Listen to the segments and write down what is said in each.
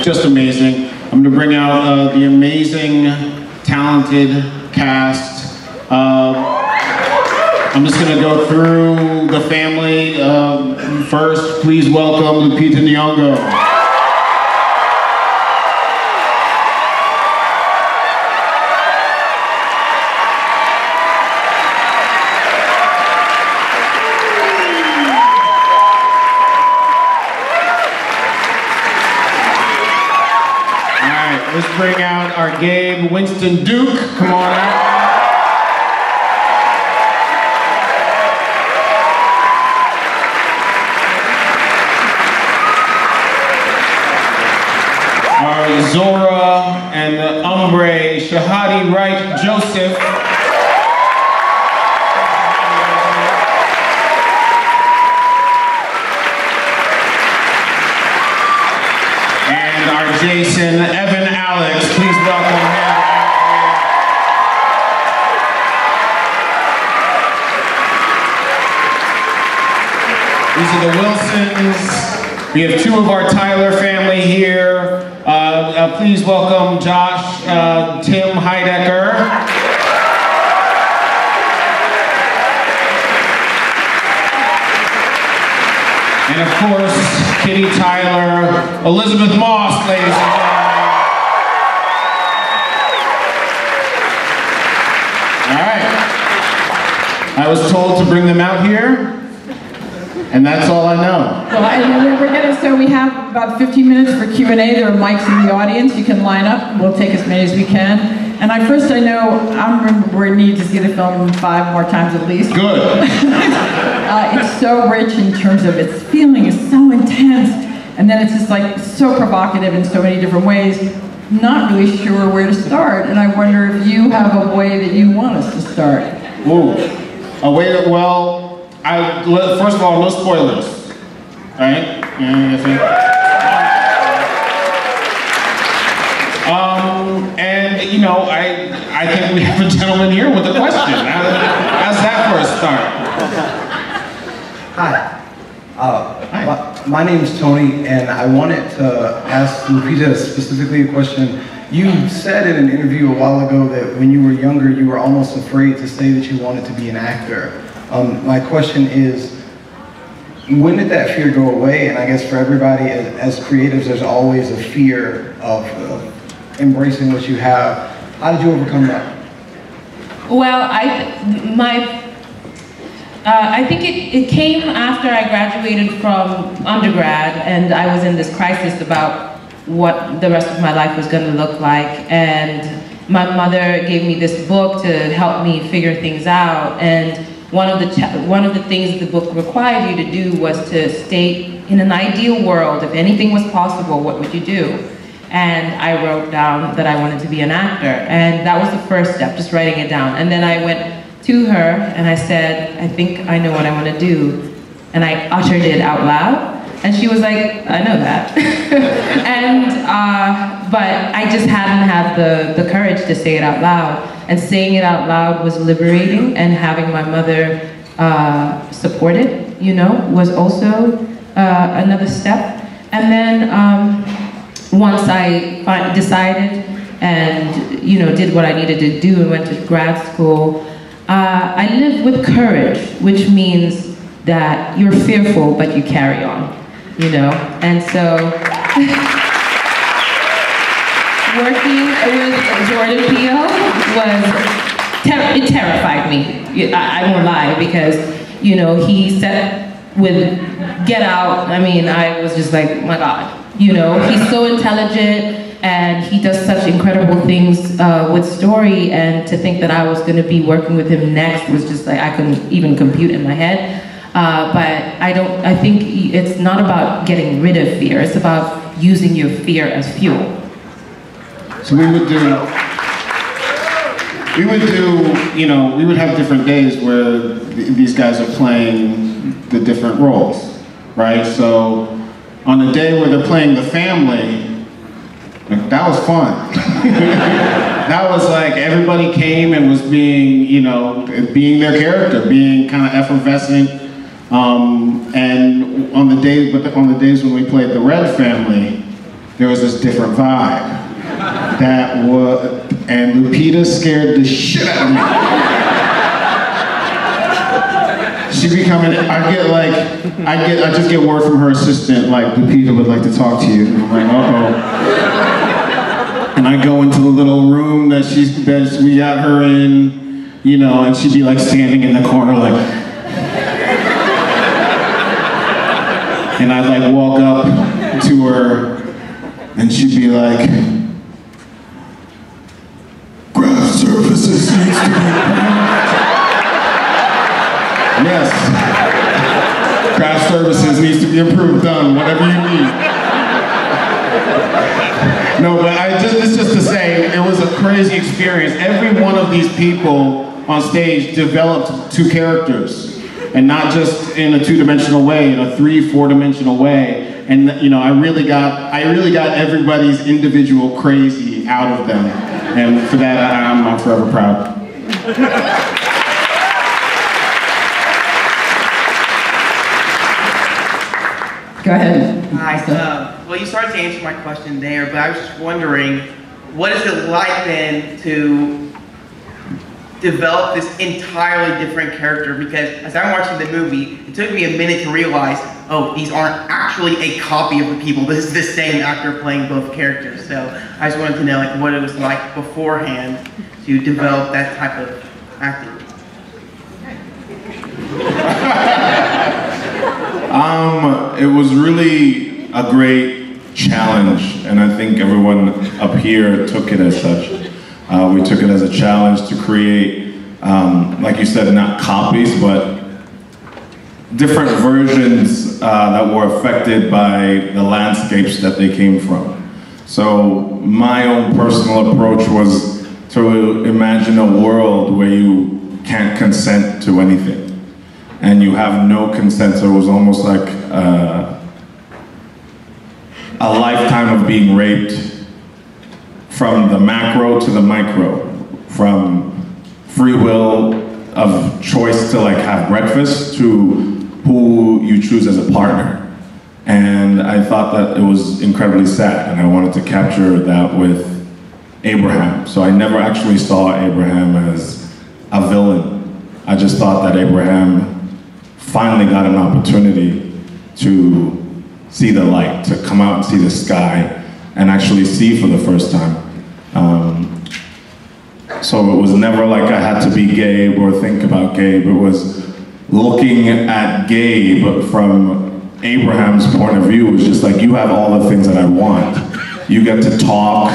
just amazing. I'm going to bring out the amazing, talented cast. I'm just going to go through the family. First, please welcome Lupita Nyong'o. Let's bring out our Gabe Winston Duke. Come on out. Our Zora and the Ombre Shahadi Wright Joseph. And our Jason Evan Alex, please welcome him. These are the Wilsons. We have two of our Tyler family here. Please welcome Josh, Tim Heidecker. And of course, Kitty Tyler, Elisabeth Moss, ladies and gentlemen. All right. I was told to bring them out here, and that's all I know. Well, so we have about 15 minutes for Q&A. There are mics in the audience. You can line up. We'll take as many as we can. And I know we need to see the film 5 more times at least. Good. It's so rich in terms of its feeling is so intense, and then it's just like so provocative in so many different ways. Not really sure where to start, and I wonder if you have a way that you want us to start. Ooh, well, first of all, no spoilers, right? And you know, I think we have a gentleman here with a question. How's that for a start? Hi. My name is Tony, and I wanted to ask Lupita specifically a question. You said in an interview a while ago that when you were younger, you were almost afraid to say that you wanted to be an actor. My question is, when did that fear go away? And I guess for everybody, as creatives, there's always a fear of embracing what you have. How did you overcome that? Well, I think it came after I graduated from undergrad, and I was in this crisis about what the rest of my life was going to look like. And my mother gave me this book to help me figure things out. And one of the things the book required you to do was to state, in an ideal world, if anything was possible, what would you do? And I wrote down that I wanted to be an actor. And that was the first step, just writing it down. And then I went to her and I said, I think I know what I want to do. And I uttered it out loud. And she was like, I know that. But I just hadn't had the courage to say it out loud. And saying it out loud was liberating, and having my mother support it, you know, was also another step. And then once I decided and, you know, did what I needed to do and went to grad school, I live with courage, which means that you're fearful, but you carry on, you know? And so, working with Jordan Peele it terrified me. I won't lie, because, you know, he said with Get Out, I mean, I was just like, oh my God, you know, he's so intelligent, and he does such incredible things with story, and to think that I was going to be working with him next was just like, I couldn't even compute in my head. But I think it's not about getting rid of fear, it's about using your fear as fuel. So we would do, you know, we would have different days where these guys are playing the different roles, right? So on a day where they're playing the family, that was fun. That was like, everybody came and was being, you know, being their character, being kind of effervescent. And on the days when we played the Red family, there was this different vibe. And Lupita scared the shit out of me. She becoming, I just get word from her assistant, like, Lupita would like to talk to you. And I'm like, uh-oh. And I go into the little room that we got her in, you know, and she'd be like standing in the corner like, and I'd like walk up to her and she'd be like, craft services needs to be improved. Yes. Craft services needs to be improved, done, whatever you need. No, but it's just to say, it was a crazy experience. Every one of these people on stage developed two characters, and not just in a two-dimensional way, in a 3-4-dimensional way. And you know, I really got everybody's individual crazy out of them, and for that, I'm forever proud. Go ahead. Hi. Well, you started to answer my question there, but I was just wondering, what is it like then to develop this entirely different character? Because as I'm watching the movie, it took me a minute to realize, oh, these aren't actually a copy of the people. This is the same actor playing both characters. So I just wanted to know, like, what it was like beforehand to develop that type of acting. It was really a great challenge, and I think everyone up here took it as such. We took it as a challenge to create, like you said, not copies, but different versions that were affected by the landscapes that they came from. So my own personal approach was to imagine a world where you can't consent to anything. And you have no consent, so it was almost like a lifetime of being raped from the macro to the micro, from free will of choice to like have breakfast to who you choose as a partner. And I thought that it was incredibly sad, and I wanted to capture that with Abraham. So I never actually saw Abraham as a villain. I just thought that Abraham finally got an opportunity to see the light, to come out and see the sky, and actually see for the first time. So it was never like I had to be Gabe or think about Gabe. It was looking at Gabe from Abraham's point of view. It was just like, you have all the things that I want. You get to talk,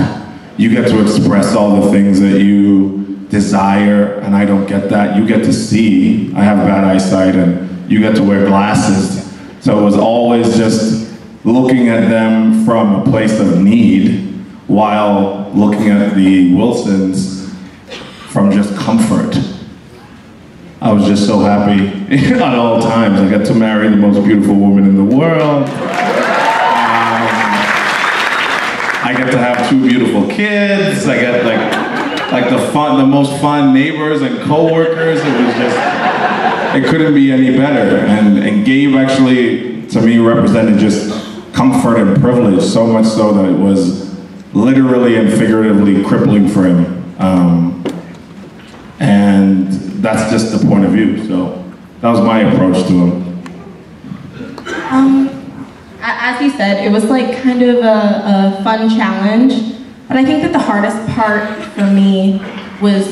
you get to express all the things that you desire, and I don't get that. You get to see. I have bad eyesight, and you get to wear glasses. So it was always just looking at them from a place of need while looking at the Wilsons from just comfort. I was just so happy at all times. I got to marry the most beautiful woman in the world. I get to have 2 beautiful kids. I got like the most fun neighbors and co-workers. It was just, it couldn't be any better. And Gabe actually, to me, represented just comfort and privilege, so much so that it was literally and figuratively crippling for him. And that's just the point of view. So that was my approach to him. As you said, it was like kind of a fun challenge. But I think that the hardest part for me was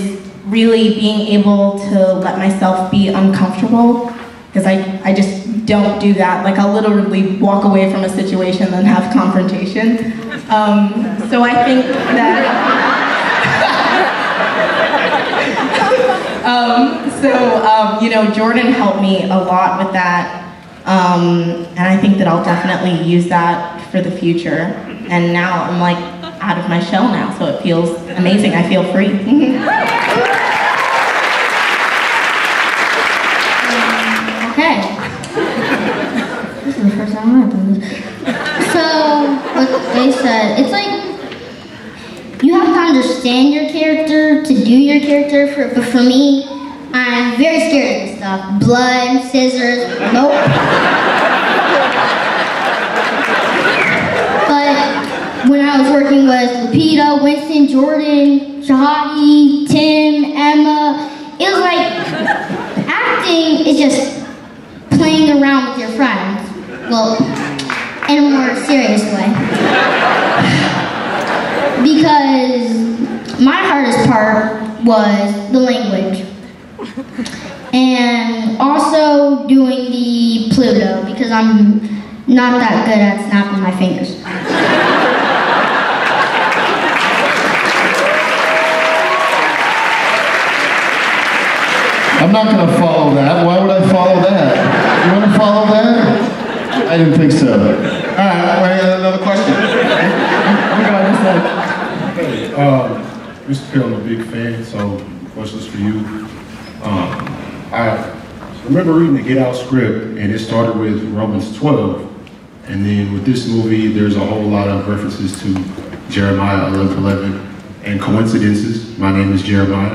really being able to let myself be uncomfortable, because I just don't do that. Like, I'll literally walk away from a situation and have confrontation. So I think that, you know, Jordan helped me a lot with that. And I think that I'll definitely use that for the future. And now I'm like out of my shell now, so it feels amazing. I feel free. Okay. This is the first time I've done this. So, like they said, it's like you have to understand your character to do your character. But for me, I'm very scared of this stuff. Blood, scissors, nope. But when I was working with Lupita, Winston, Jordan, Shahadi, Tim, Emma. It was like acting is just playing around with your friends. Well, in a more serious way. Because my hardest part was the language. And also doing the Pluto, because I'm not that good at snapping my fingers. I'm not going to follow that. Why would I follow that? You want to follow that? I didn't think so. All right, wait, another question. Hey, Mr. Peele, I'm a big fan, so questions for you. I remember reading the Get Out script, and it started with Romans 12. And then with this movie, there's a whole lot of references to Jeremiah 11:11 and coincidences. My name is Jeremiah.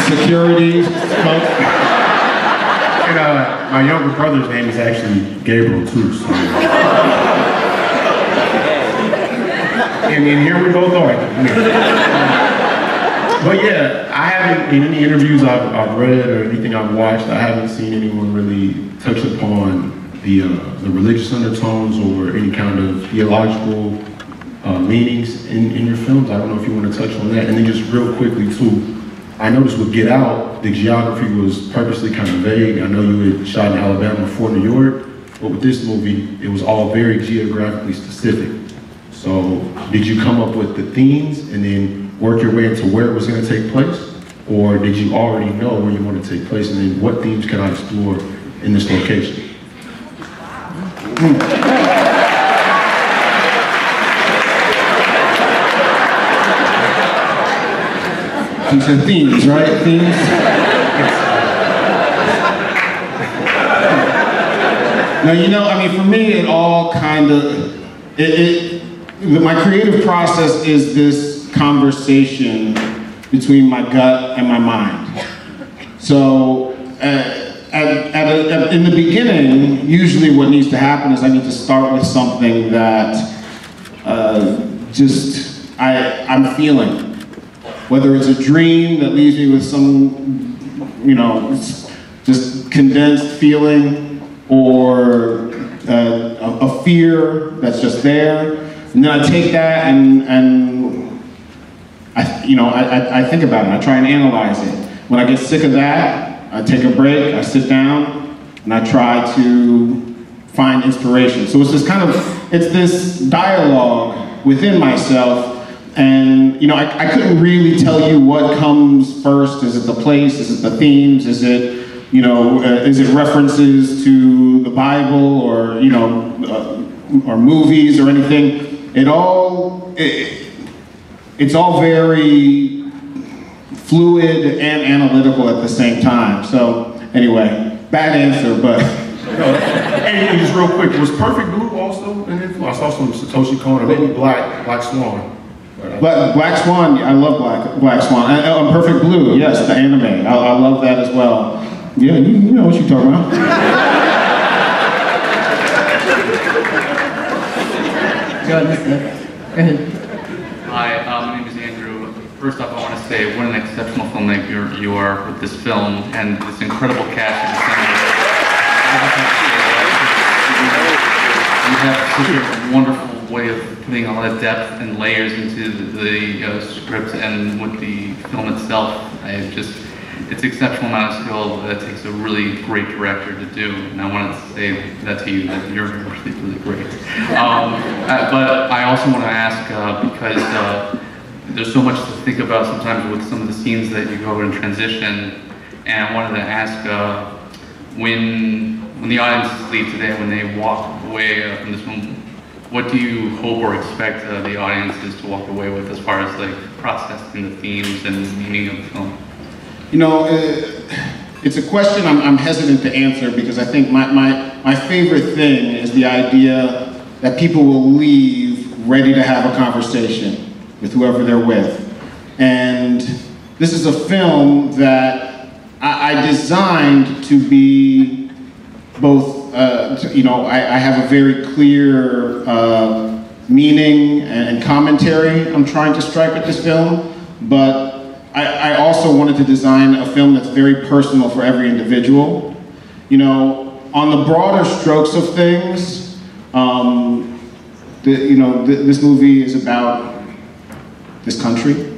Security. And my younger brother's name is actually Gabriel too. So. And here we both are. But yeah, I haven't, in any interviews I've read or anything I've watched, I haven't seen anyone really touch upon the religious undertones or any kind of theological meanings in your films. I don't know if you want to touch on that. And then just real quickly too, I noticed with Get Out, the geography was purposely kind of vague. I know you had shot in Alabama before New York, but with this movie, it was all very geographically specific. So did you come up with the themes and then work your way into where it was going to take place? Or did you already know where you want to take place and then what themes can I explore in this location? You said themes, right? Themes? Now, you know, I mean, for me, it all kind of, my creative process is this conversation between my gut and my mind. So, in the beginning, usually what needs to happen is I need to start with something that I'm feeling. Whether it's a dream that leaves me with some, you know, just condensed feeling, or a fear that's just there, and then I take that and I think about it. I try and analyze it. When I get sick of that, I take a break. I sit down and I try to find inspiration. So it's this it's this dialogue within myself. And, you know, I couldn't really tell you what comes first. Is it the place? Is it the themes? Is it, you know, is it references to the Bible or, you know, or movies or anything? It's all very fluid and analytical at the same time. So, anyway, bad answer, but. And just real quick, was Perfect Blue also an influence? I saw some Satoshi Kon or maybe Black Swan. Black Swan, I love Black Swan. And Perfect Blue, yes, the anime. I love that as well. Yeah, you know what you're talking about. Go ahead. Hi, my name is Andrew. First off, I want to say what an exceptional filmmaker you are with this film and this incredible cast of You have such a wonderful way of putting a lot of depth and layers into the script and with the film itself. It's exceptional amount of skill that takes a really great director to do, and I wanted to say that to you, that you're really, really great. But I also want to ask, because there's so much to think about sometimes with some of the scenes that you go in transition, and I wanted to ask, when the audiences leave today, when they walk away from this film, what do you hope or expect the audiences to walk away with as far as like processing the themes and the meaning of the film? You know, it's a question I'm hesitant to answer because I think my favorite thing is the idea that people will leave ready to have a conversation with whoever they're with. And this is a film that I designed to be both, I have a very clear meaning and commentary I'm trying to strike with this film, but I also wanted to design a film that's very personal for every individual. You know, on the broader strokes of things, this movie is about this country,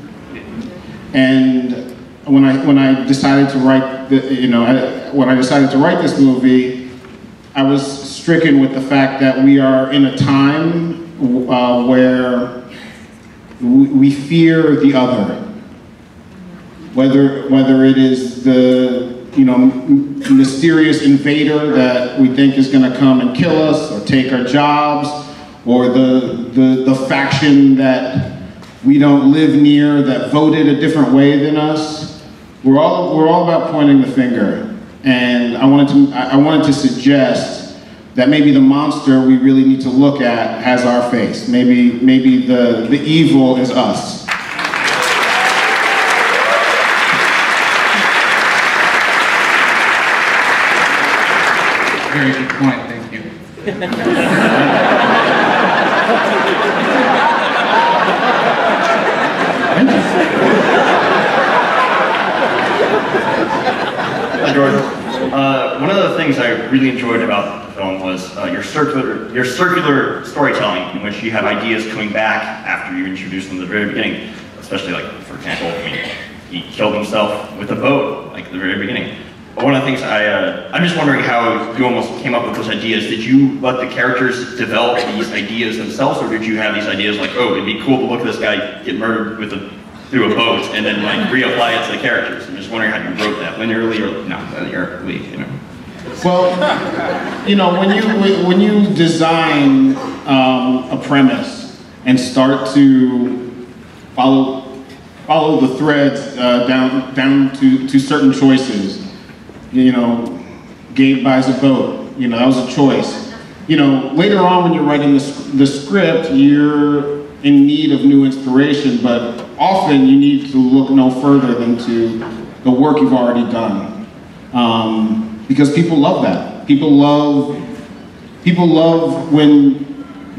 and when I decided to write this movie, I was stricken with the fact that we are in a time where we fear the other, whether it is the mysterious invader that we think is going to come and kill us or take our jobs, or the faction that we don't live near that voted a different way than us. We're all about pointing the finger, and I wanted to suggest that maybe the monster we really need to look at has our face. Maybe the evil is us. Very good point, thank you. Hi, Jordan. One of the things I really enjoyed about the film was your circular storytelling, in which you have ideas coming back after you introduce them at the very beginning. Especially, like, for example, he killed himself with a boat, like, at the very beginning. But one of the things I'm just wondering how you almost came up with those ideas. Did you let the characters develop these ideas themselves, or did you have these ideas like, oh, it'd be cool to look at this guy get murdered through a boat, and then like reapply it to the characters? I'm just wondering how you wrote that linearly or not linearly, you know. Well, you know, when you design a premise and start to follow the threads down to certain choices. You know, Gabe buys a boat. You know, that was a choice. You know, later on when you're writing the script, you're in need of new inspiration, but often you need to look no further than to the work you've already done. Because people love that. People love when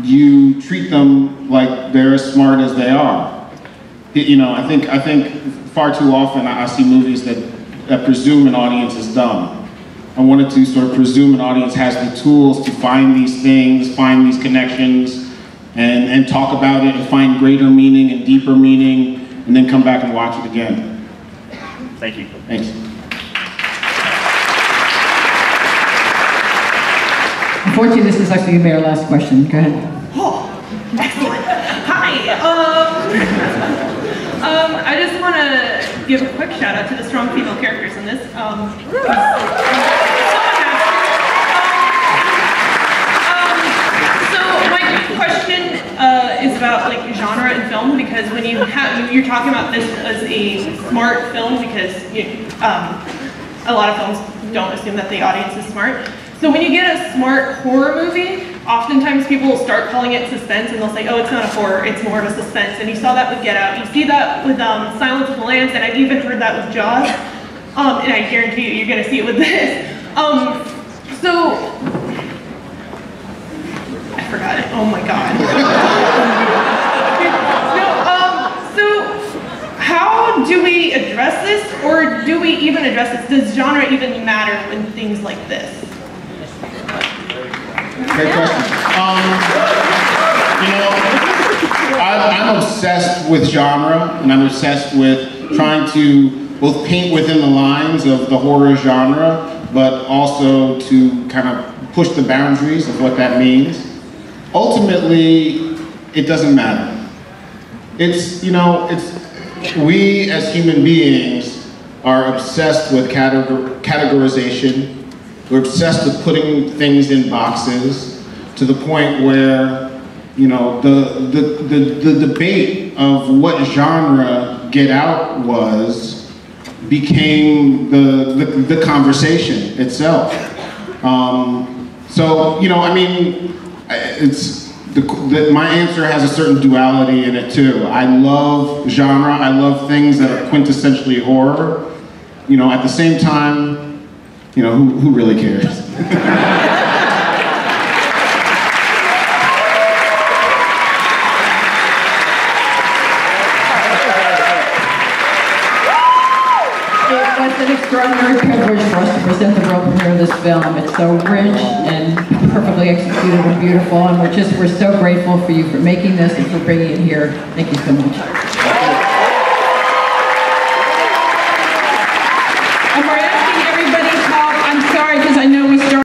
you treat them like they're as smart as they are. You know, I think far too often I see movies that presume an audience is dumb. I wanted to sort of presume an audience has the tools to find these things, find these connections, and talk about it and find greater meaning and deeper meaning, and then come back and watch it again. Thank you. Thanks. Unfortunately, this is actually going to be our last question. Go ahead. Oh, excellent. Hi. I just want to give a quick shout out to the strong female characters in this. So my question is about like genre in film, because when you're talking about this as a smart film, because a lot of films don't assume that the audience is smart. So when you get a smart horror movie, oftentimes people will start calling it suspense, and they'll say, oh, it's not a horror, it's more of a suspense. And you saw that with Get Out. You see that with Silence of the Lambs, and I've even heard that with Jaws. And I guarantee you, you're going to see it with this. So, I forgot it. Oh my God. So, how do we address this, or do we even address this? Does genre even matter when things like this? Great question. You know, I'm obsessed with genre, and I'm obsessed with trying to both paint within the lines of the horror genre, but also to kind of push the boundaries of what that means. Ultimately, it doesn't matter. We as human beings are obsessed with categorization. We're obsessed with putting things in boxes to the point where, you know, the debate of what genre Get Out was became the conversation itself. So, you know, I mean, my answer has a certain duality in it too. I love genre. I love things that are quintessentially horror. you know, at the same time, you know, who really cares? It's an extraordinary privilege for us to present the world premiere of this film. It's so rich and perfectly executed and beautiful, and we're so grateful for you for making this and for bringing it here. Thank you so much.